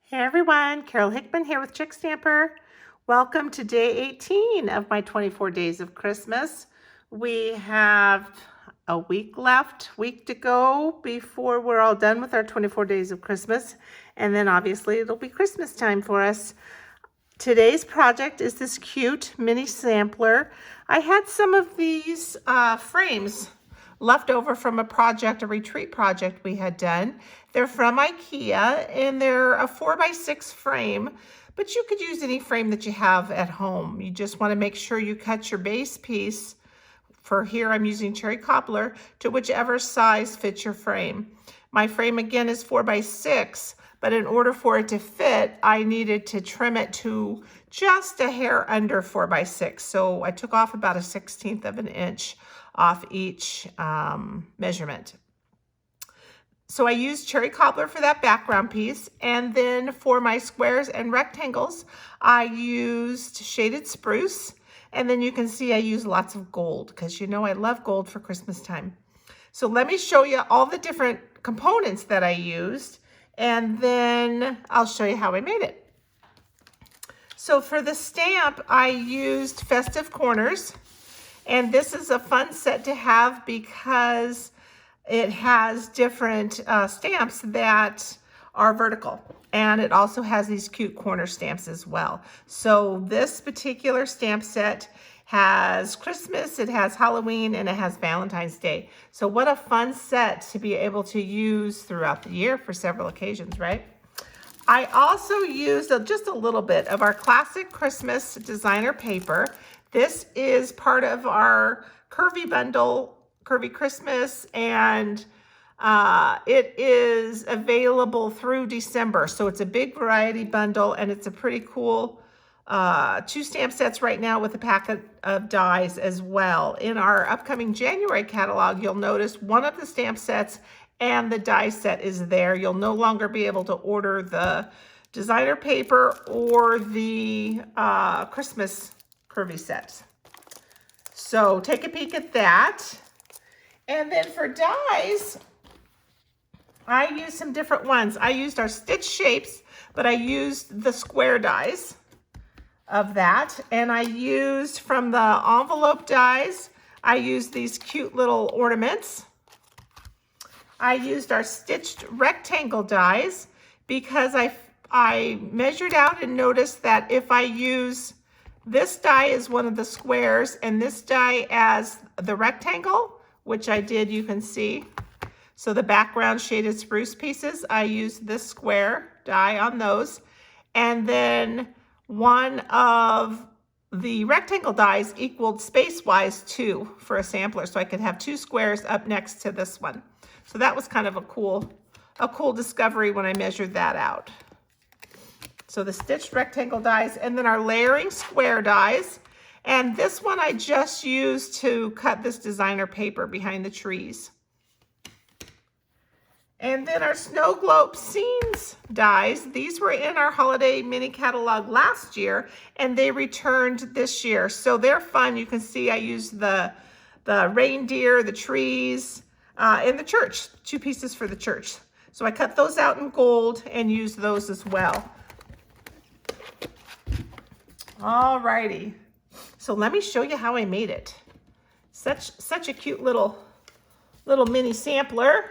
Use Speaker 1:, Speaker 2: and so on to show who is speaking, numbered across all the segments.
Speaker 1: Hey everyone, Carol Hickman here with Chickstamper. Welcome to day 18 of my 24 days of Christmas. We have a week to go before we're all done with our 24 days of Christmas. And then obviously it'll be Christmas time for us. Today's project is this cute mini sampler. I had some of these frames left over from a retreat project we had done. They're from IKEA and they're a 4x6 frame, but you could use any frame that you have at home. You just want to make sure you cut your base piece. For here, I'm using cherry cobbler to whichever size fits your frame. My frame again is 4x6, but in order for it to fit, I needed to trim it to just a hair under 4x6. So I took off about 1/16 of an inch off each measurement. So I used cherry cobbler for that background piece, and then for my squares and rectangles, I used shaded spruce, and then you can see I use lots of gold because you know I love gold for Christmas time. So let me show you all the different components that I used, and then I'll show you how I made it. So for the stamp, I used Festive Corners. And this is a fun set to have because it has different stamps that are vertical. And it also has these cute corner stamps as well. So this particular stamp set has Christmas, it has Halloween, and it has Valentine's Day. So what a fun set to be able to use throughout the year for several occasions, right? I also used just a little bit of our classic Christmas designer paper. This is part of our curvy bundle, Curvy Christmas, and it is available through December. So it's a big variety bundle, and it's a pretty cool 2 stamp sets right now with a packet of dies as well. In our upcoming January catalog, you'll notice one of the stamp sets and the die set is there. You'll no longer be able to order the designer paper or the Christmas curvy sets. So take a peek at that. And then for dies, I used some different ones. I used our stitch shapes, but I used the square dies of that. And I used from the envelope dies, I used these cute little ornaments. I used our stitched rectangle dies because I measured out and noticed that if I use this die as one of the squares and this die as the rectangle, which I did, you can see. So the background shaded spruce pieces, I used this square die on those. And then one of the rectangle dies equaled space-wise 2 for a sampler. So I could have 2 squares up next to this one. So that was kind of a cool discovery when I measured that out. So the stitched rectangle dies, and then our layering square dies. And this one I just used to cut this designer paper behind the trees. And then our snow globe scenes dies. These were in our holiday mini catalog last year, and they returned this year. So they're fun. You can see I used the reindeer, the trees, and the church, 2 pieces for the church. So I cut those out in gold and used those as well. All righty. So let me show you how I made it. Such a cute little mini sampler.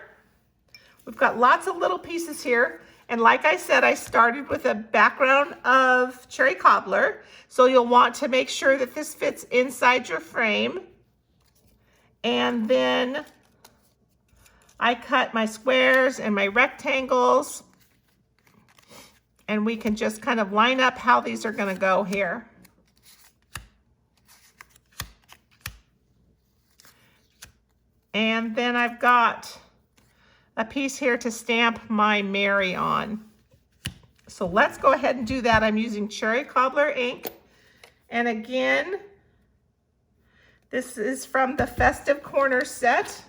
Speaker 1: We've got lots of little pieces here. And like I said, I started with a background of cherry cobbler. So you'll want to make sure that this fits inside your frame. And then I cut my squares and my rectangles. And we can just kind of line up how these are going to go here. And then I've got a piece here to stamp my Mary on. So let's go ahead and do that. I'm using cherry cobbler ink. And again, this is from the Festive Corners set.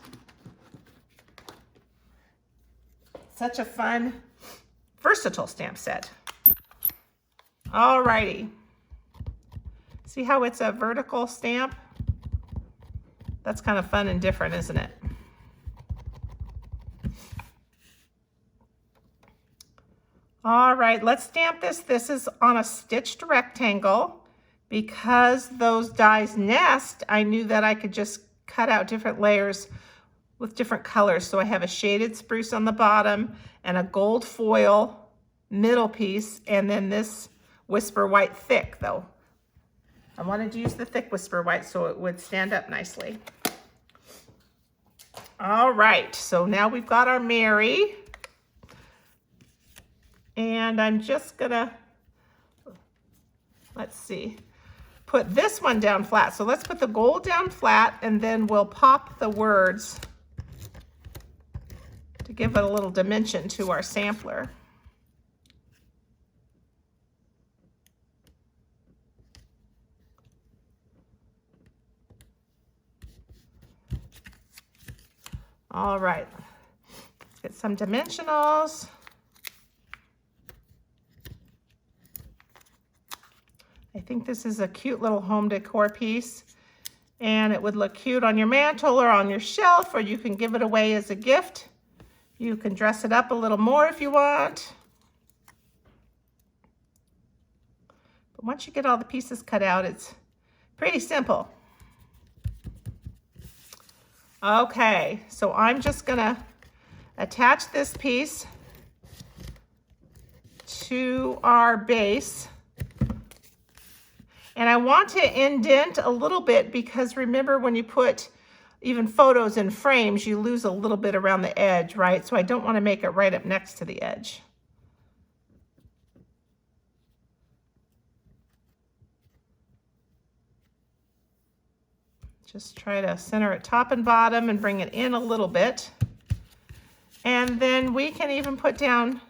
Speaker 1: Such a fun, versatile stamp set. All righty. See how it's a vertical stamp? That's kind of fun and different, isn't it? All right, let's stamp this. This is on a stitched rectangle. Because those dies nest, I knew that I could just cut out different layers with different colors. So I have a shaded spruce on the bottom and a gold foil middle piece, and then this Whisper White thick though. I wanted to use the thick Whisper White so it would stand up nicely. All right, so now we've got our Mary. And I'm just gonna, let's see, put this one down flat. So let's put the gold down flat, and then we'll pop the words to give it a little dimension to our sampler. All right, get some dimensionals. I think this is a cute little home decor piece, and it would look cute on your mantle or on your shelf, or you can give it away as a gift. You can dress it up a little more if you want. But once you get all the pieces cut out, it's pretty simple. Okay, so I'm just gonna attach this piece to our base. And I want to indent a little bit because remember when you put even photos in frames, you lose a little bit around the edge, right? So I don't want to make it right up next to the edge. Just try to center it top and bottom and bring it in a little bit. And then we can even put down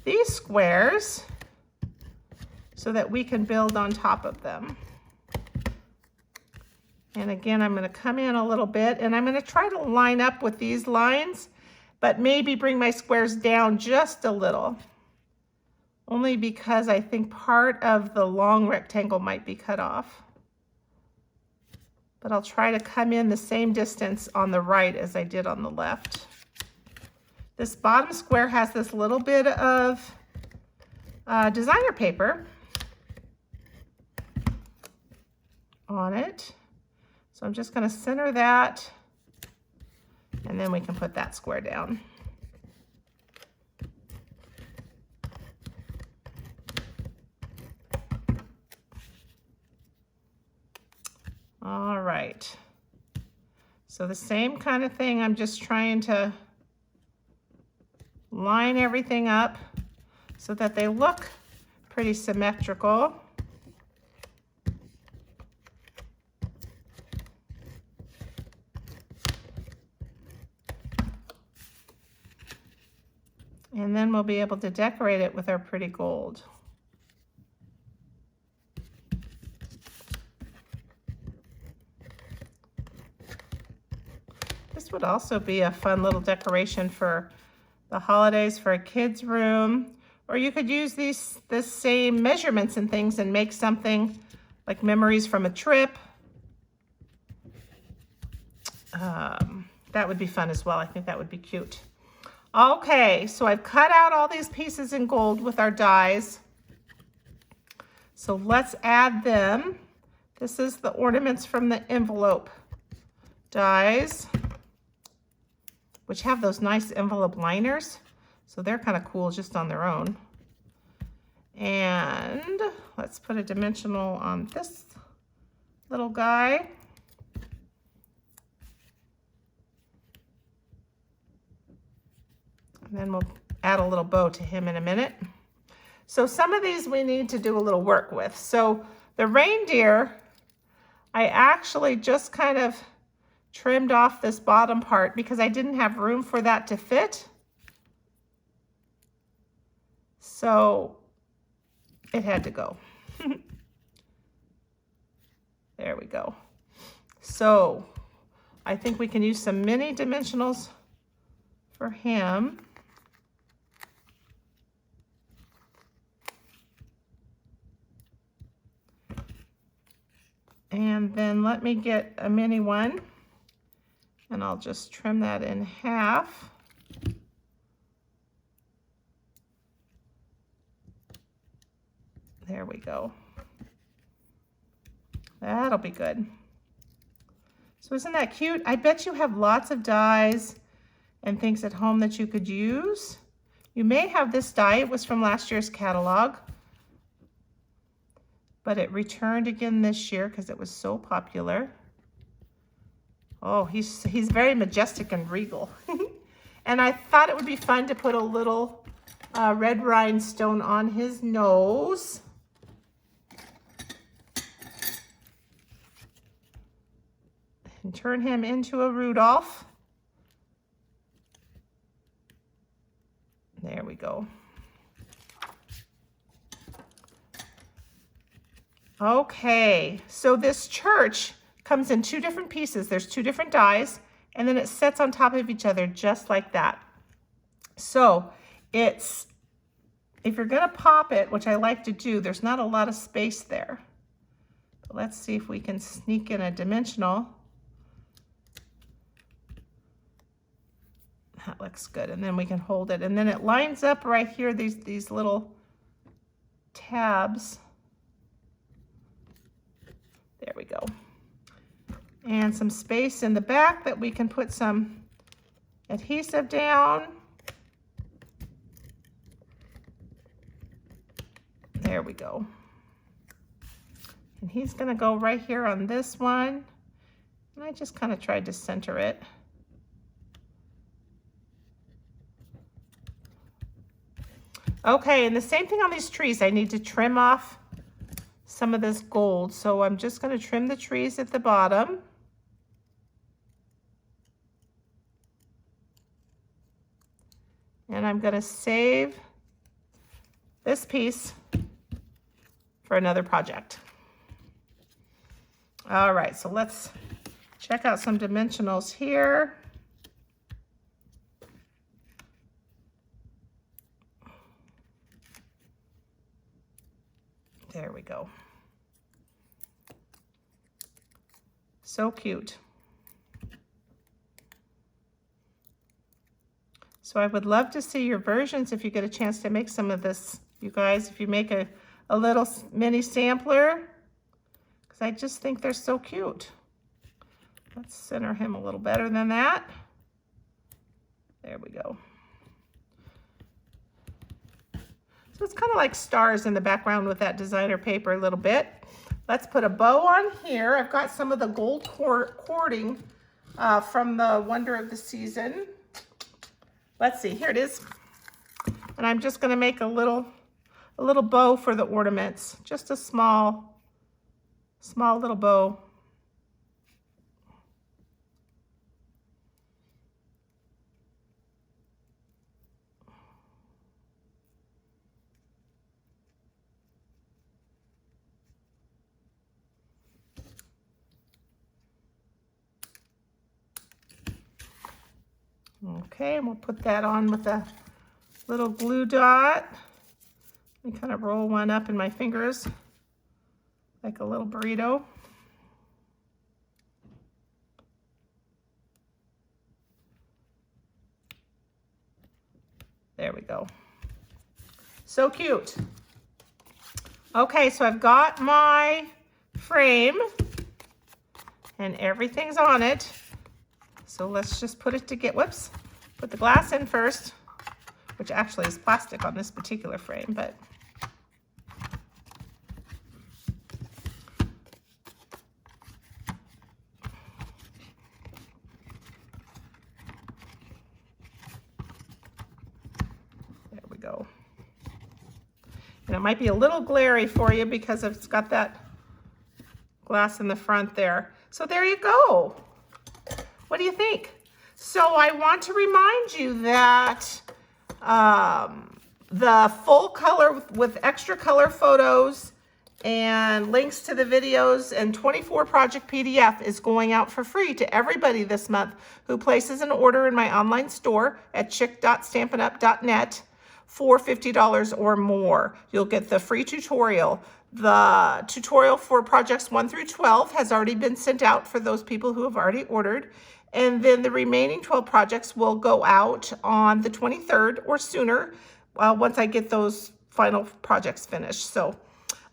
Speaker 1: these squares so that we can build on top of them. And again, I'm going to come in a little bit, and I'm going to try to line up with these lines, but maybe bring my squares down just a little, only because I think part of the long rectangle might be cut off. But I'll try to come in the same distance on the right as I did on the left. This bottom square has this little bit of designer paper on it. So I'm just going to center that, and then we can put that square down. All right. So the same kind of thing, I'm just trying to line everything up so that they look pretty symmetrical. And then we'll be able to decorate it with our pretty gold. This would also be a fun little decoration for the holidays for a kid's room. Or you could use the same measurements and things and make something like memories from a trip. That would be fun as well. I think that would be cute. Okay, so I've cut out all these pieces in gold with our dies. So let's add them. This is the ornaments from the envelope dies, which have those nice envelope liners. So they're kind of cool just on their own. And let's put a dimensional on this little guy. And then we'll add a little bow to him in a minute. So some of these we need to do a little work with. So the reindeer, I actually just kind of trimmed off this bottom part because I didn't have room for that to fit. So it had to go. There we go. So I think we can use some mini dimensionals for him. And then let me get a mini one, and I'll just trim that in half. There we go. That'll be good. So isn't that cute? I bet you have lots of dies and things at home that you could use. You may have this die. It was from last year's catalog, but it returned again this year because it was so popular. Oh, he's very majestic and regal. And I thought it would be fun to put a little red rhinestone on his nose. And turn him into a Rudolph. There we go. Okay, so this church comes in two different pieces. There's two different dies, and then it sets on top of each other just like that. So it's, if you're gonna pop it, which I like to do, there's not a lot of space there. But let's see if we can sneak in a dimensional. That looks good, and then we can hold it. And then it lines up right here, these little tabs. There we go. And some space in the back that we can put some adhesive down. There we go. And he's gonna go right here on this one. And I just kind of tried to center it. Okay, and the same thing on these trees. I need to trim off some of this gold. So I'm just going to trim the trees at the bottom. And I'm going to save this piece for another project. All right, so let's check out some dimensionals here. There we go. So cute. So I would love to see your versions if you get a chance to make some of this, you guys, if you make a little mini sampler, because I just think they're so cute. Let's center him a little better than that. There we go. So it's kind of like stars in the background with that designer paper a little bit. Let's put a bow on here. I've got some of the gold cording from the Wonder of the Season. Let's see, here it is. And I'm just gonna make a little bow for the ornaments. Just a small little bow. Okay, and we'll put that on with a little glue dot. Let me kind of roll one up in my fingers like a little burrito. There we go. So cute. Okay, so I've got my frame and everything's on it. So let's just put it together. Whoops, put the glass in first, which actually is plastic on this particular frame, but there we go. And it might be a little glary for you because it's got that glass in the front there. So there you go. What do you think? So I want to remind you that the full color with extra color photos and links to the videos and 24 project PDF is going out for free to everybody this month who places an order in my online store at chick.stampinup.net for $50 or more. You'll get the free tutorial. The tutorial for projects 1 through 12 has already been sent out for those people who have already ordered. And then the remaining 12 projects will go out on the 23rd or sooner once I get those final projects finished. So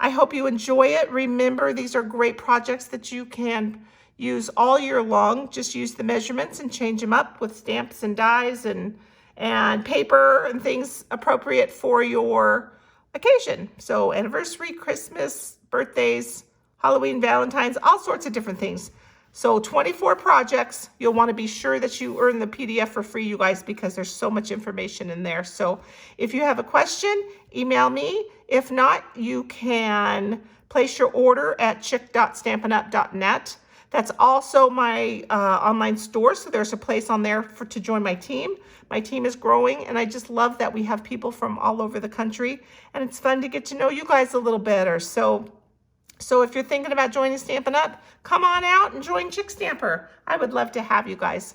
Speaker 1: I hope you enjoy it. Remember, these are great projects that you can use all year long. Just use the measurements and change them up with stamps and dies and paper and things appropriate for your occasion. So anniversary, Christmas, birthdays, Halloween, Valentine's, all sorts of different things. So 24 projects. You'll want to be sure that you earn the PDF for free, you guys, because there's so much information in there. So if you have a question, email me. If not, you can place your order at chick.stampinup.net. That's also my online store, so there's a place on there to join my team. My team is growing, and I just love that we have people from all over the country, and it's fun to get to know you guys a little better. So if you're thinking about joining Stampin' Up, come on out and join Chick Stamper. I would love to have you guys.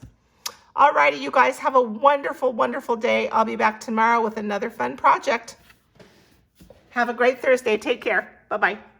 Speaker 1: Alrighty, you guys have a wonderful, wonderful day. I'll be back tomorrow with another fun project. Have a great Thursday. Take care. Bye-bye.